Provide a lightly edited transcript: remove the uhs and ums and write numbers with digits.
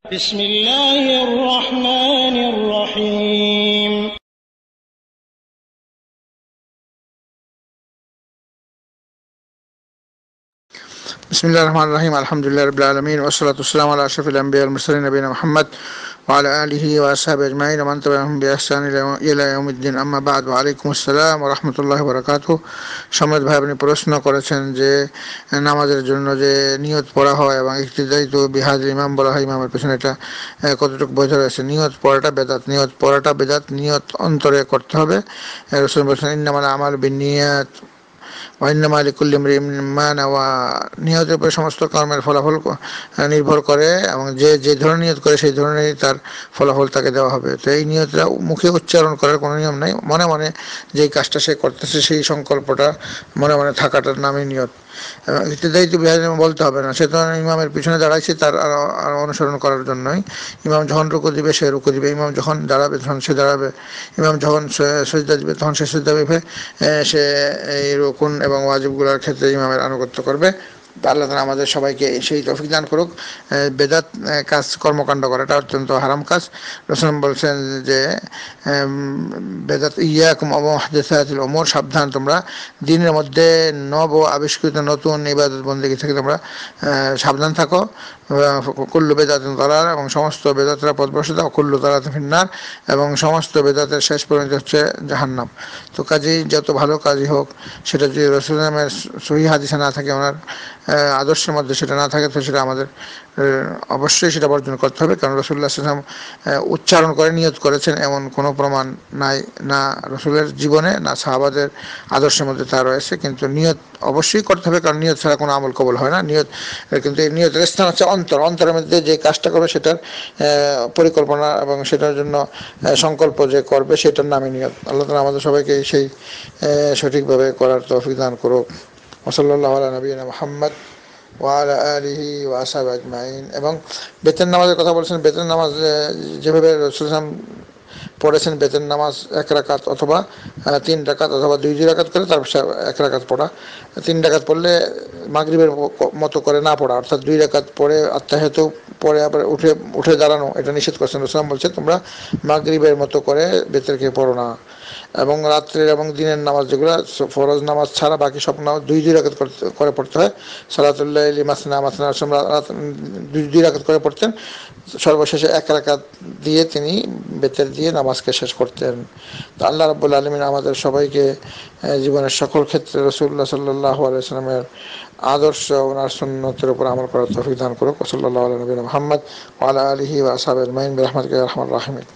بسم الله الرحمن الرحيم بسم الله الرحمن الرحيم الحمد لله رب العالمين والصلاة والسلام على أشرف الأنبياء والمرسلين نبينا محمد وعلى آله وأصحابه أجمعين ومن تبعهم بإحسان إلى يوم الدين أما بعد وعليكم السلام ورحمة الله وبركاته সম্মানিত ভাই, আপনি প্রশ্ন করেছেন যে নামাজের জন্য যে নিয়ত পড়া হয় এবং ইক্তিদায়িত বিহাজ ইমাম বলা হয়, ইমামের পেছনে এটা কতটুকু বৈধ রয়েছে? নিয়ত পড়াটা বেদাত, নিয়ত পড়াটা বেদাত, নিয়ত অন্তরে করতে হবে। রাসূল বলেছেন ইন্নামাল আমালু বিন্নিয়াত ওয়াইন্নামা লিকুল্লি ইমরিইন মা নাওয়া। নিয়তের উপরে সমস্ত কর্মের ফলাফল নির্ভর করে এবং যে যে ধরনের নিয়ত করে সেই ধরনেরই তার ফলাফল তাকে দেওয়া হবে। তো এই নিয়তটা মুখে উচ্চারণ করার কোনো নিয়ম নাই, মনে মনে যেই কাজটা সে করতেছে সেই সংকল্পটা মনে মনে থাকাটার নামই নিয়ত। এবং ইবতিদায়িত বিহাজ বলতে হবে না, সে তো ইমামের পিছনে দাঁড়াইছে তার আর অনুসরণ করার জন্যই। ইমাম যখন রুকু দিবে সে রুকু দিবে, ইমাম যখন দাঁড়াবে তখন সে দাঁড়াবে, ইমাম যখন সিজদা দিবে তখন সে সিজদা দিবে। সে এই রুকুন এবং ওয়াজিবগুলোর ক্ষেত্রে ইমামের আনুগত্য করবে। আল্লাহ তাআলা আমাদের সবাইকে সেই তৌফিক দান করুক। বেদাত কাজ কর্মকাণ্ড করাটা অত্যন্ত হারাম কাজ। রাসূল বলছেন যে বেদাত ইয়াকুম ওয়া মুহদাসাতিল উমুর, সাবধান তোমরা দ্বীনের মধ্যে নব আবিষ্কৃত নতুন ইবাদত বন্দেগী থেকে তোমরা সাবধান থাকো। কুল্লু বেদাতিন দালাল, এবং সমস্ত বেদাতরা পথভ্রষ্ট, কুল্লু দালালাতিন ফিন্নার, এবং সমস্ত বেদাতের শেষ পরিণতি হচ্ছে জাহান্নাম। তো কাজেই যত ভালো কাজই হোক সেটা যদি রাসূলের সহিহ হাদিসে না থাকে, ওনার আদর্শের মধ্যে সেটা না থাকে, তো সেটা আমাদের অবশ্যই সেটা বর্জন করতে হবে। কারণ রাসূলুল্লাহ সাল্লাল্লাহু আলাইহি ওয়াসাল্লাম উচ্চারণ করে নিয়ত করেছেন এমন কোনো প্রমাণ নাই, না রাসূলের জীবনে না সাহাবাদের আদর্শের মধ্যে তা রয়েছে। কিন্তু নিয়ত অবশ্যই করতে হবে, কারণ নিয়ত ছাড়া কোনো আমল কবুল হয় না। নিয়ত কিন্তু এই নিয়তের স্থান হচ্ছে অন্তরের মধ্যে যে কাজটা করবে সেটার পরিকল্পনা এবং সেটার জন্য সংকল্প যে করবে সেটার নামই নিয়ত। আল্লাহ তাআলা আমাদের সবাইকে সেই সঠিকভাবে করার তৌফিক দান করুক। ওয়াসাল্লাল্লাহু আলা নবিয়িনা মুহাম্মদ ওয়া আলা আলিহি ওয়া আসহাবিহি আজমাইন। এবং বেতের নামাজের কথা বলছেন, বেতের নামাজ যেভাবে রাসূল সাল্লাল্লাহু আলাইহি ওয়াসাল্লাম পড়েছেন, বেতের নামাজ 1 রাকাত অথবা 3 রাকাত অথবা 2 রাকাত করে তারপর 1 রাকাত পড়া। 3 রাকাত পড়লে মাগরিবের মতো করে না পড়া, অর্থাৎ 2 রাকাত পড়ে আত্তাহিয়াতু পড়ে আবার উঠে দাঁড়ানো, এটা নিষেধ করছেন। রাসূল বলছেন তোমরা মাগরিবের মতো করে বেতেরকে পড়ো না। এবং রাত্রের এবং দিনের নামাজ যেগুলো ফরজ নামাজ ছাড়া বাকি সব নামাজ 2 রাকাত করে পড়তে হয়। সালাতুল লাইলি মাসনা মাসনা, 2 রাকাত করে পড়তেন, সর্বশেষে 1 রাকাত দিয়ে তিনি বেতের দিয়ে নামাজকে শেষ করতেন। তো আল্লাহ রাব্বুল আলামিন আমাদের সবাইকে জীবনের সকল ক্ষেত্রে রাসূলুল্লাহ সাল্লাল্লাহু আলাইহি ওয়াসাল্লামের আদর্শ ওনার সুন্নতের উপর আমল করার তৌফিক দান করুক। সাল্লাল্লাহু আলা নবিয়িনা মুহাম্মদ ওয়া আলা আলিহি ওয়া আসহাবিহি আজমাইন বিরহমাতিকা ইয়া আরহামার রাহিমিন।